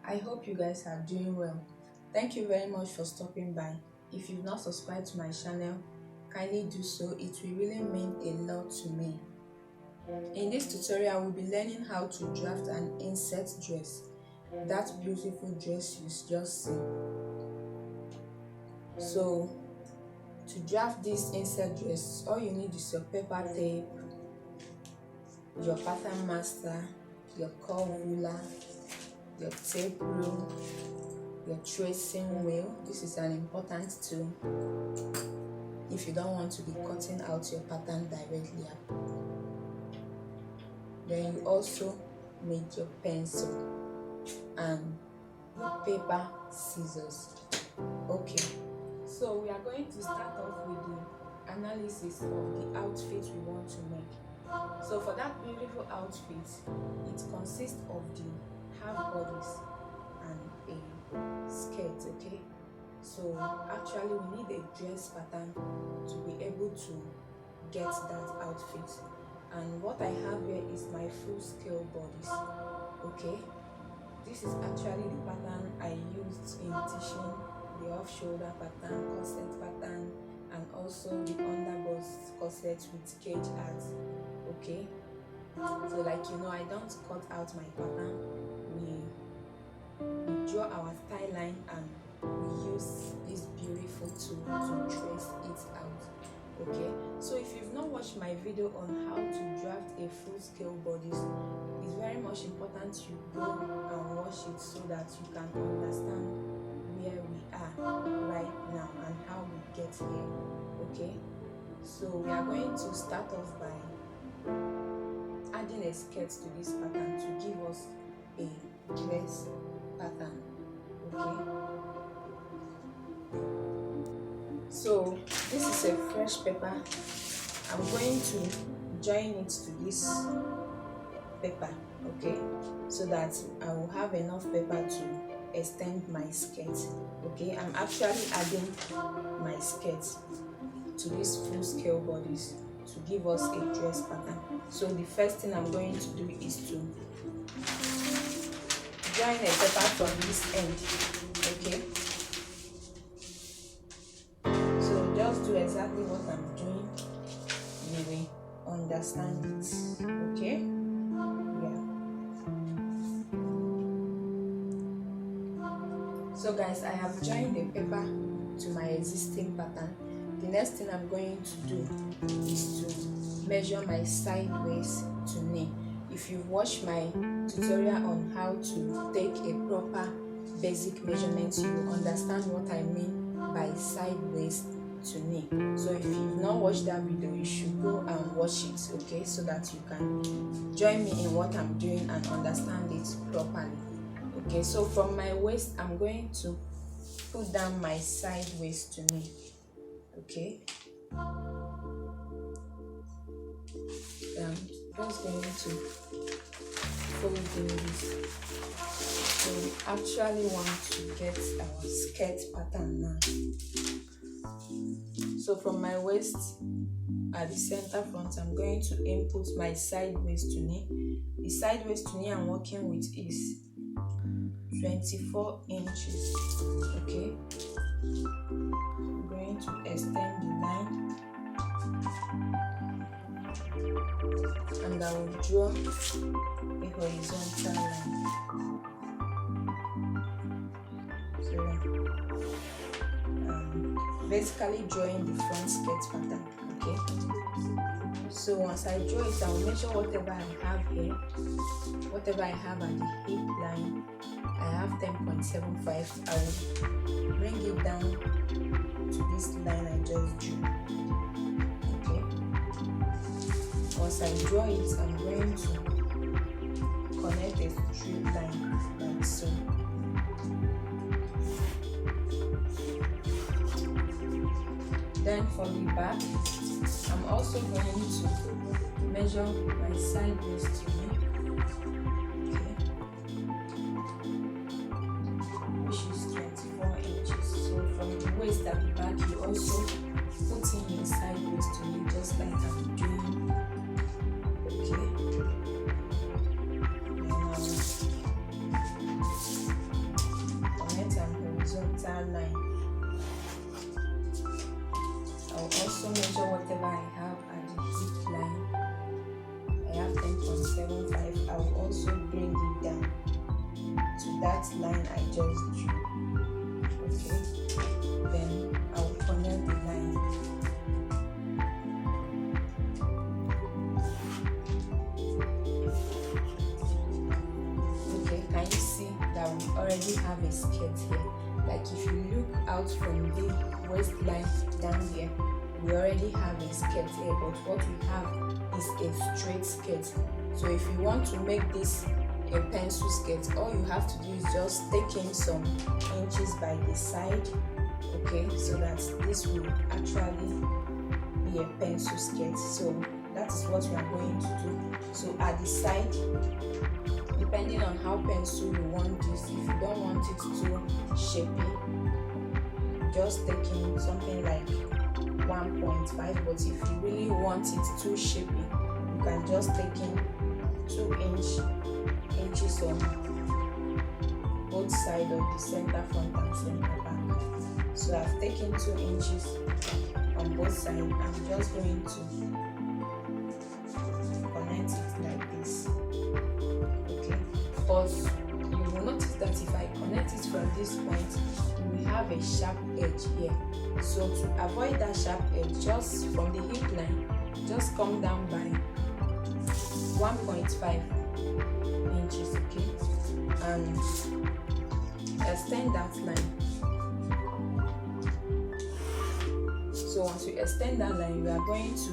I hope you guys are doing well. Thank you very much for stopping by. If you've not subscribed to my channel, kindly do so. It will really mean a lot to me. In this tutorial, we'll be learning how to draft an inset dress. That beautiful dress you just seen. So, to draft this inset dress, all you need is your paper tape, your pattern master, your curve ruler, your tape rule, your tracing wheel. This is an important tool if you don't want to be cutting out your pattern directly. Then you also need your pencil and paper scissors. Okay, so we are going to start off with the analysis of the outfit we want to make. So for that beautiful outfit, it consists of the half bodice and a skirt. Okay, so actually we need a dress pattern to be able to get that outfit, and what I have here is my full scale bodice. Okay, this is actually the pattern I used in teaching the off shoulder pattern, corset pattern, and also the underbust corset with cage art. Okay, so like I don't cut out my pattern. We draw our tie line and we use this beautiful tool to trace it out. Okay, so if you've not watched my video on how to draft a full scale bodice, it's very much important you go and watch it so that you can understand where we are right now and how we get here. Okay, so we are going to start off by adding a skirt to this pattern to give us a dress pattern. Okay, so this is a fresh paper. I'm going to join it to this paper, okay, so that I will have enough paper to extend my skirt. Okay, I'm actually adding my skirt to this full scale bodice to give us a dress pattern. So the first thing I'm going to do is to join a paper from this end. Okay, so just do exactly what I'm doing, you will understand it. Okay, so guys, I have joined the paper to my existing pattern. The next thing I'm going to do is to measure my side waist to knee. If you've watched my tutorial on how to take a proper basic measurement, you will understand what I mean by side waist to knee. So if you've not watched that video, you should go and watch it, okay, so that you can join me in what I'm doing and understand it properly. Okay, so from my waist, I'm going to put down my side waist to knee. Okay, I'm just going to fold in this. So we actually want to get our skirt pattern now. So from my waist at the center front, I'm going to input my side waist to knee. The side waist to knee I'm working with is 24 inches. Okay, I'm going to extend the line and I will draw a horizontal line. So basically drawing the front skirt pattern. Okay, so once I draw it, I will measure whatever I have here, whatever I have at the hip line. I have 10.75. I will bring it down to this line I just drew. Okay, once I draw it, I'm going to connect a straight line like so. Then for the back, I'm also going to measure my side waist to knee. Okay, which is 24 inches. So from the waist at the back, you also put in your side waist to knee, just like I'm doing. Okay, have 10.75, I will also bring it down to that line I just drew. Okay, then I will connect the line. Okay, can you see that we already have a skirt here? Like if you look out from the waistline down here, we already have a skirt here, but what we have is a straight skirt. So if you want to make this a pencil skirt, all you have to do is just take in some inches by the side, okay, so that this will actually be a pencil skirt. So that is what we are going to do. So at the side, depending on how pencil you want this, if you don't want it too shapy, just take in something like 1.5, but if you really want it too shapy, you can just take in 2 inches on both sides of the center front and center back. So I've taken 2 inches on both sides. I'm just going to connect it like this. Okay, but you will notice that if I connect it from this point, we will have a sharp edge here. So to avoid that sharp edge, just from the hip line, just come down by 1.5 inches, okay, and extend that line. So once you extend that line, we are going to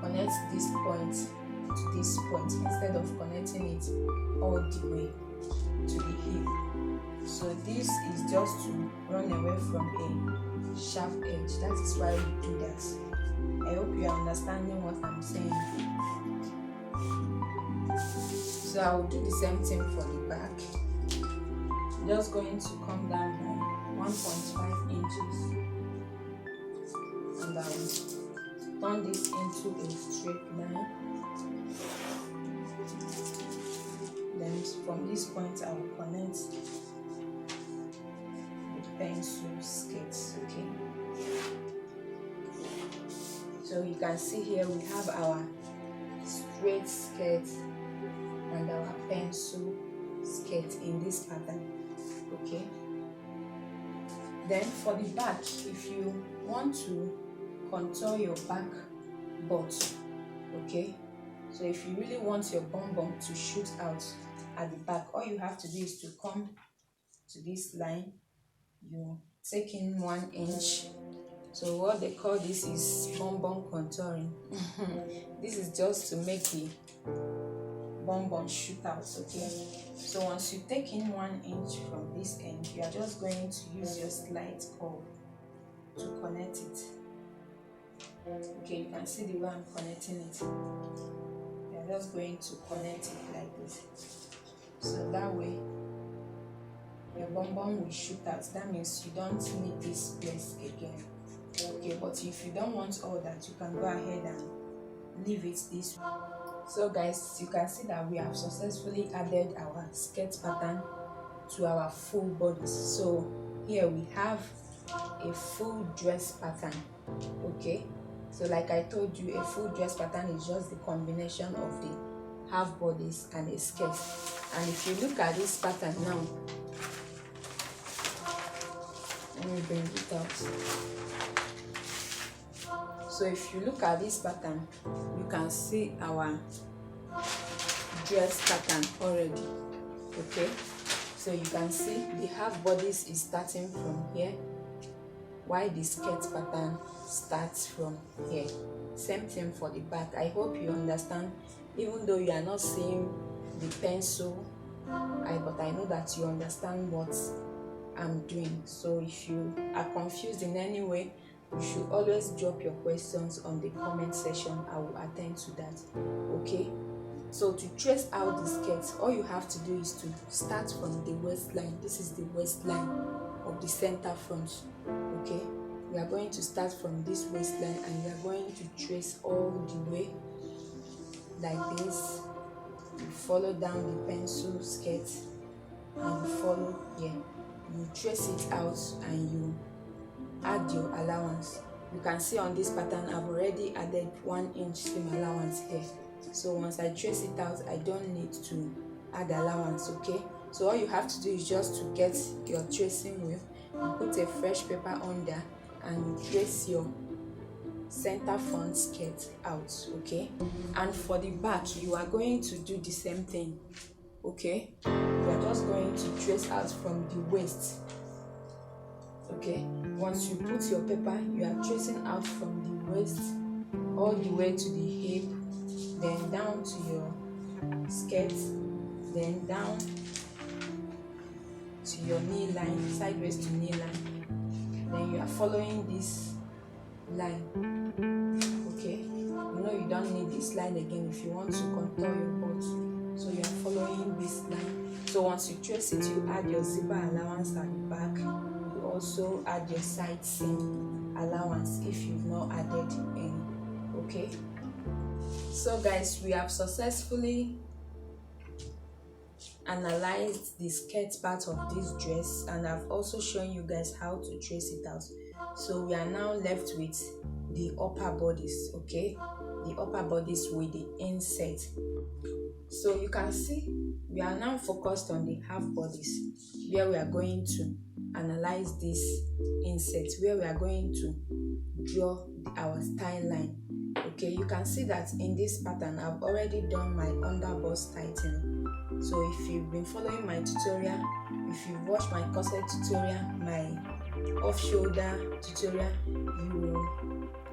connect this point to this point instead of connecting it all the way to the hip. So this is just to run away from a sharp edge. That is why we do that. I hope you are understanding what I'm saying. So I will do the same thing for the back. I'm just going to come down by 1.5 inches and I will turn this into a straight line. Then from this point I will connect with pencil skirts, okay. So you can see here we have our straight skirt and our pencil skirt in this pattern, okay. Then for the back, if you want to contour your back butt, okay, so if you really want your bum bum to shoot out at the back, all you have to do is to come to this line, you take in 1 inch. So what they call this is bum bum contouring. This is just to make the bum bum shoot out, okay. So once you take in 1 inch from this end, you are just going to use your slight curve to connect it. Okay, you can see the way I'm connecting it. You are just going to connect it like this. So that way your bum bum will shoot out. That means you don't need this place again. Okay, but if you don't want all that, you can go ahead and leave it this way. So guys, you can see that we have successfully added our skirt pattern to our full bodice. So here we have a full dress pattern, okay. So like I told you, a full dress pattern is just the combination of the half bodice and a skirt. And if you look at this pattern now, let me bring it out. So if you look at this pattern, you can see our dress pattern already, okay. So you can see the half bodice is starting from here, while the skirt pattern starts from here. Same thing for the back. I hope you understand, even though you are not seeing the pencil, but I know that you understand what I'm doing. So if you are confused in any way, you should always drop your questions on the comment section. I will attend to that, okay. So to trace out the skirt, all you have to do is to start from the waistline. This is the waistline of the center front, okay. We are going to start from this waistline and we are going to trace all the way like this. You follow down the pencil skirt and you follow here. You trace it out and you add your allowance. You can see on this pattern I've already added 1 inch seam allowance here, So once I trace it out, I don't need to add allowance. Okay, so all you have to do is just to get your tracing wheel, you put a fresh paper under, and you trace your center front skirt out. Okay, and for the back you are going to do the same thing. Okay, you are just going to trace out from the waist. Okay, once you put your paper, you are tracing out from the waist all the way to the hip, then down to your skirt, then down to your knee line, sideways to knee line. Then you are following this line. Okay, you know you don't need this line again if you want to contour your butt. So you are following this line. So once you trace it, you add your zipper allowance at the back. You also add your side seam allowance if you've not added any. Okay, so guys, we have successfully analyzed the skirt part of this dress, and I've also shown you guys how to trace it out. So we are now left with the upper bodice. Okay, the upper bodice with the inset. So you can see we are now focused on the half bodice, where we are going to analyze this inset, where we are going to draw our style line. Okay, you can see that in this pattern I've already done my under bust tightening. So if you've been following my tutorial, if you've watched my corset tutorial, my off shoulder tutorial, you will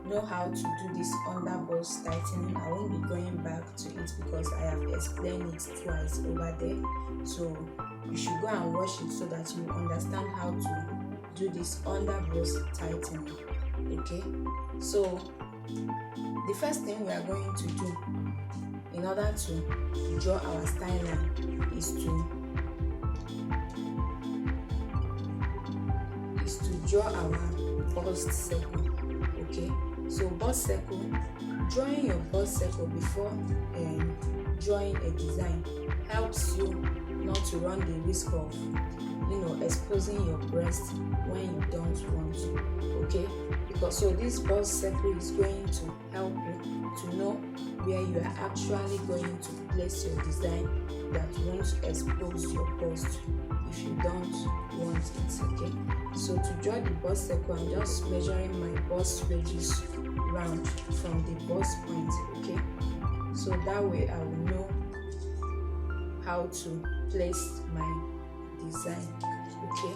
know how to do this under bust tightening. I won't be going back to it because I have explained it twice over there. So you should go and watch it so that you understand how to do this under bust tightening. Okay, so the first thing we are going to do in order to draw our style line is to draw our bust circle. Okay, so bust circle, drawing your bust circle before drawing a design helps you not to run the risk of exposing your breast when you don't want to. Okay, because so this bust circle is going to help you to know where you are actually going to place your design that won't expose your bust if you don't want it. Okay, so to draw the bust circle, I'm just measuring my bust radius round from the bust point. Okay, so that way I will know how to place my design. Okay,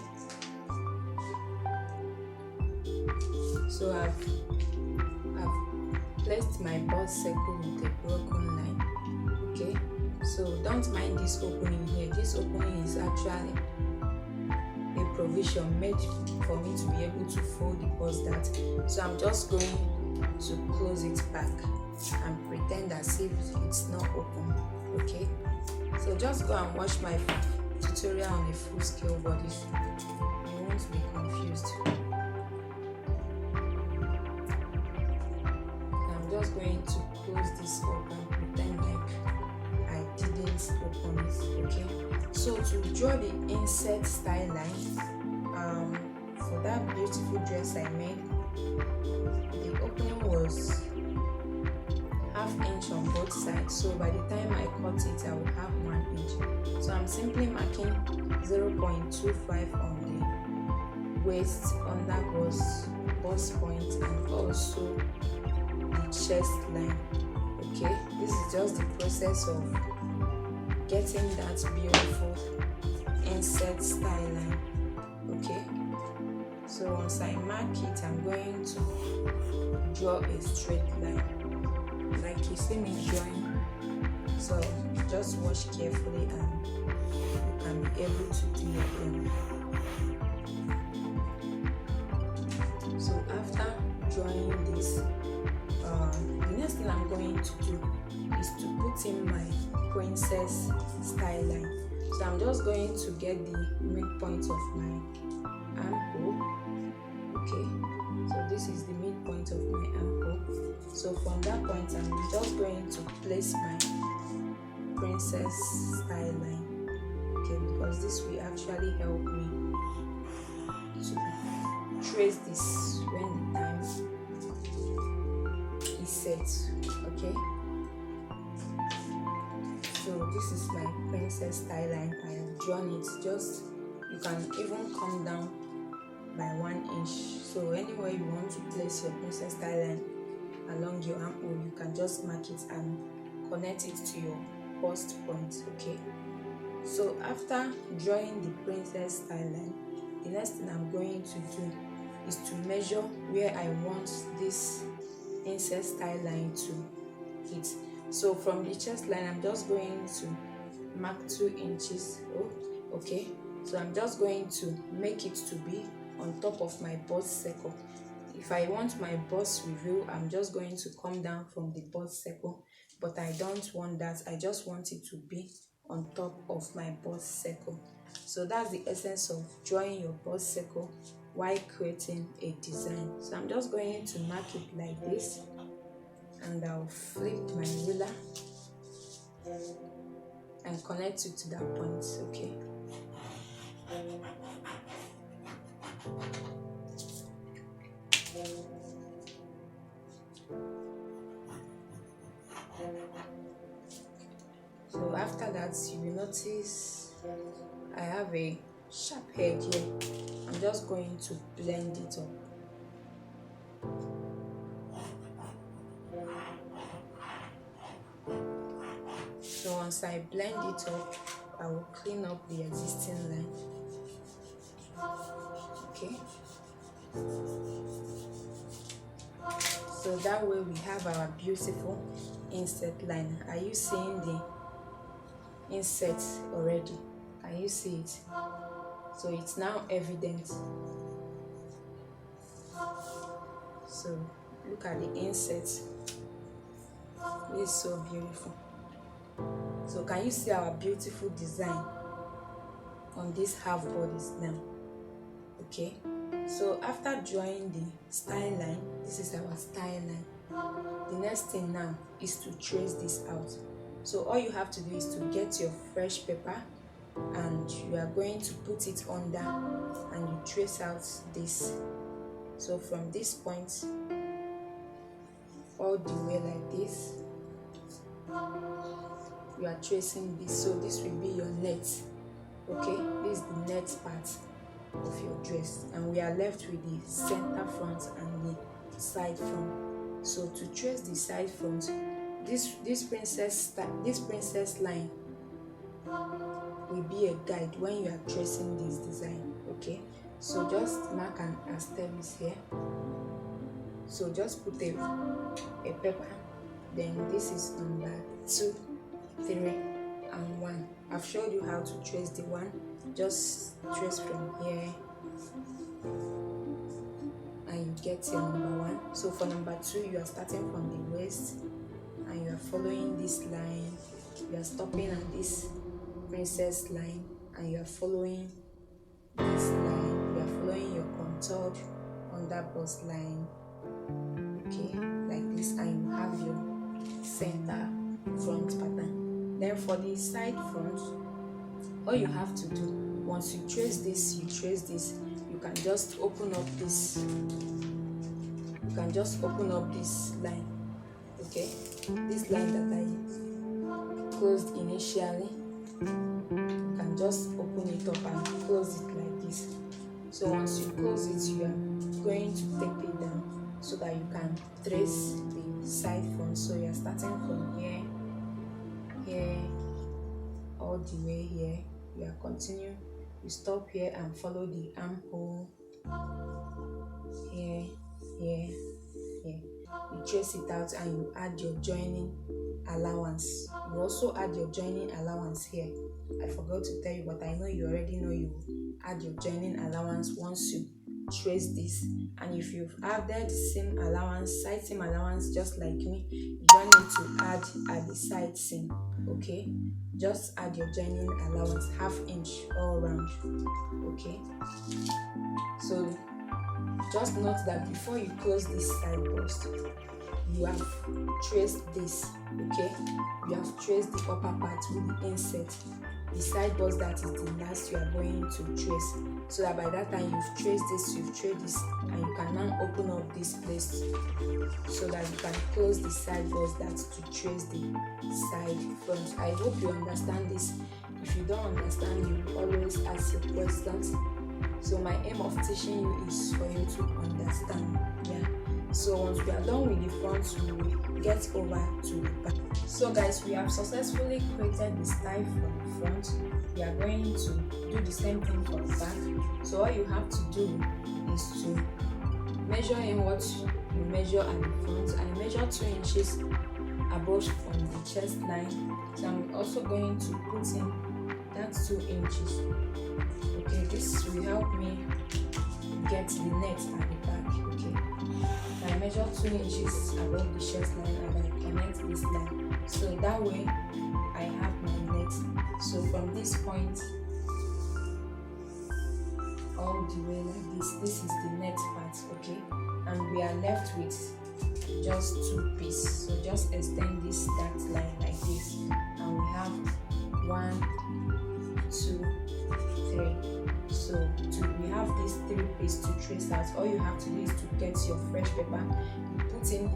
so I've placed my bust circle with a broken line. Okay, so don't mind this opening here. This opening is actually a provision made for me to be able to fold the bust that. So I'm just going to close it back and pretend as if it's not open. Okay, so just go and watch my tutorial on the full scale bodice. You won't be confused. I'm just going to close this up and pretend like I didn't open it. Okay, so to draw the inset style line, for that beautiful dress I made, the opening was 1/2 inch on both sides. So by the time I cut it, I will have 1 inch. So I'm simply marking 0.25 on the waist, under bust point, and also the chest line. Okay, this is just the process of getting that beautiful inset style line. Okay, so once I mark it, I'm going to draw a straight line like you see me drawing. So just watch carefully and you can be able to do your own. So after drawing this, the next thing I'm going to do is to put in my princess style line. So I'm just going to get the midpoint of my armhole. Okay, so this is the midpoint of my armhole. So from that point, I'm just going to place my princess style line. Okay, because this will actually help me to trace this when the time is set. Okay, So this is my princess style line. I have drawn it. Just you can even come down by 1 inch. So anywhere you want to place your princess style line along your armhole, you can just mark it and connect it to your bust point. Okay, so after drawing the princess style line, the next thing I'm going to do is to measure where I want this inset style line to hit. So from the chest line, I'm just going to mark 2 inches. Okay, so I'm just going to make it to be on top of my bust circle. If I want my bust reveal, I'm just going to come down from the bust circle, but I don't want that. I just want it to be on top of my bust circle. So that's the essence of drawing your bust circle while creating a design. So I'm just going to mark it like this, and I'll flip my ruler and connect it to that point. Okay, so after that, you will notice I have a sharp head here. I'm just going to blend it up. So once I blend it up, I will clean up the existing line. Okay, so that way we have our beautiful inset line. Are you seeing the inset already? Can you see it? So it's now evident. So look at the inset. It's so beautiful. So can you see our beautiful design on this half bodice now? Okay, so after drawing the style line, this is our style line. The next thing now is to trace this out. So all you have to do is to get your fresh paper, and you are going to put it under and you trace out this. So from this point all the way like this, you are tracing this. So this will be your net. Okay, this is the net part of your dress, and we are left with the center front and the side front. So to trace the side front, this princess line will be a guide when you are tracing this design. Okay, so just mark an asterisk here. So just put a paper, then this is number 2, 3 and 1. I've showed you how to trace the 1. Just trace from here and you get your number 1. So for number 2, you are starting from the waist and you are following this line. You are stopping at this princess line and you are following this line. You are following your contoured under bust line. Okay, like this, and you have your center front pattern. Then for the side front, all you have to do, once you trace this, you can just open up this. You can just open up this line. Okay, this line that I closed initially, you can just open it up and close it like this. So once you close it, you are going to tape it down so that you can trace the side front. So you are starting from here, all the way here. You are continuing. You stop here and follow the armhole. Here. You trace it out and you add your joining allowance. You also add your joining allowance here. I forgot to tell you, but I know you already know you add your joining allowance once you trace this. And if you've added seam allowance, side seam allowance, just like me, you don't need to add at the side seam. Okay, just add your joining allowance, 1/2 inch all around. Okay, so just note that before you close this side bust, you have traced this. Okay, you have traced the upper part with the inset. The side bust, that is the last you are going to trace, so that by that time you've traced this, and you can now open up this place so that you can close the side bust, that's to trace the side front. I hope you understand this. If you don't understand, you always ask your questions. So my aim of teaching you is for you to understand. Yeah. So once we are done with the front, we will get over to the back. So guys, we have successfully created the style for the front. We are going to do the same thing for the back. So all you have to do is to measure in what you measure at the front. I measure 2 inches above from the chest line. So I'm also going to put in that 2 inches. Okay, this will help me get the net at the back. Okay, I measure 2 inches above the chest line and I connect this line, so that way I have my net. So from this point all the way like this is the net part. Okay, and we are left with just 2 pieces. So just extend this that line like this, and we have 1, 2, 3. So we have these 3 pieces to trace out. All you have to do is to get your fresh paper, you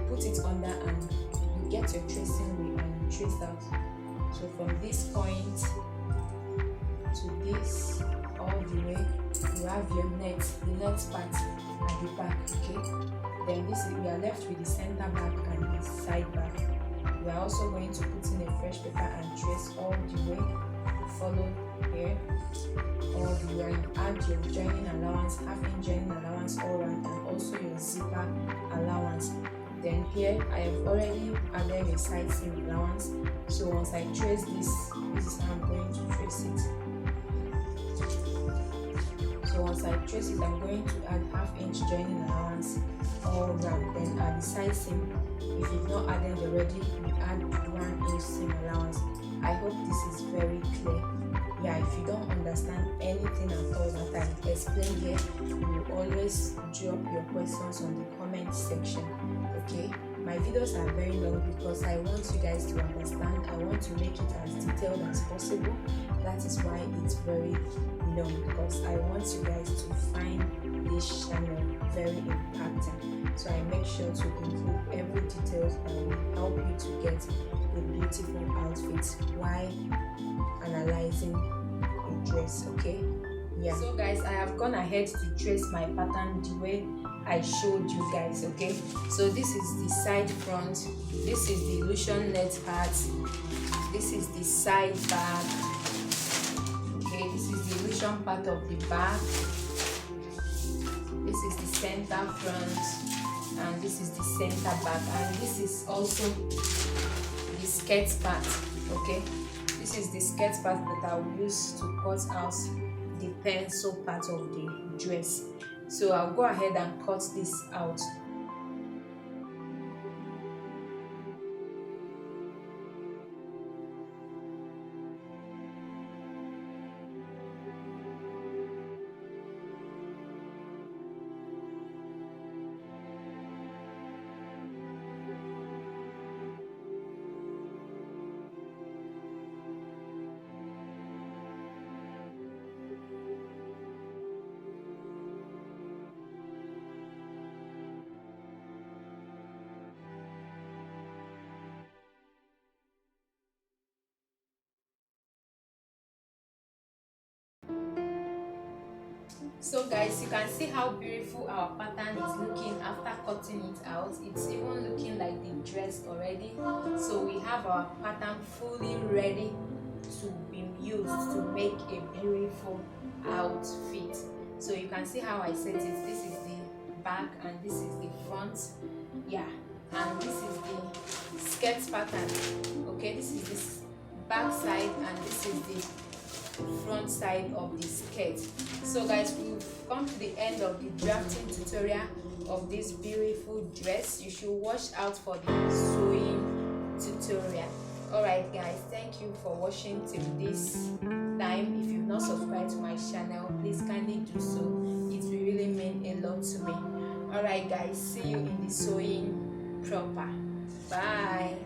put it under, and you get your tracing wheel and you trace out. So from this point to this all the way, you have your net, the net part at the back. Okay, then we are left with the center back and the side back. We are also going to put in a fresh paper and trace all the way. Follow here all the way. You add your joining allowance, half-inch joining allowance all around, and also your zipper allowance. Then here I have already added a side seam allowance. So once I trace this is how I'm going to trace it. So once I trace it, I'm going to add half-inch joining allowance all around. Then at the side seam, if you've not added already, you add 1-inch seam allowance. I hope this is very clear. Yeah, if you don't understand anything at all that I explained here, you will always drop your questions on the comment section. Okay, my videos are very long because I want you guys to understand. I want to make it as detailed as possible. That is why it's very long, because I want you guys to find this channel very impacting. So I make sure to include every detail that will help you to get a beautiful outfit while analyzing a dress. Okay, yeah. So guys, I have gone ahead to trace my pattern the way I showed you guys. Okay, so this is the side front, this is the illusion net part, this is the side back. Okay, this is the illusion part of the back, this is the center front, and this is the center back, and this is also the skirt part. Okay, this is the skirt part that I will use to cut out the pencil part of the dress. So I'll go ahead and cut this out. So guys, you can see how beautiful our pattern is looking after cutting it out. It's even looking like the dress already. So we have our pattern fully ready to be used to make a beautiful outfit. So you can see how I set it. This is the back and this is the front. Yeah, and this is the skirt pattern. Okay, this is this back side and this is the front side of the skirt. So guys, we've come to the end of the drafting tutorial of this beautiful dress. You should watch out for the sewing tutorial. Alright guys, thank you for watching till this time. If you've not subscribed to my channel, please kindly do so. It will really mean a lot to me. Alright guys, see you in the sewing proper. Bye.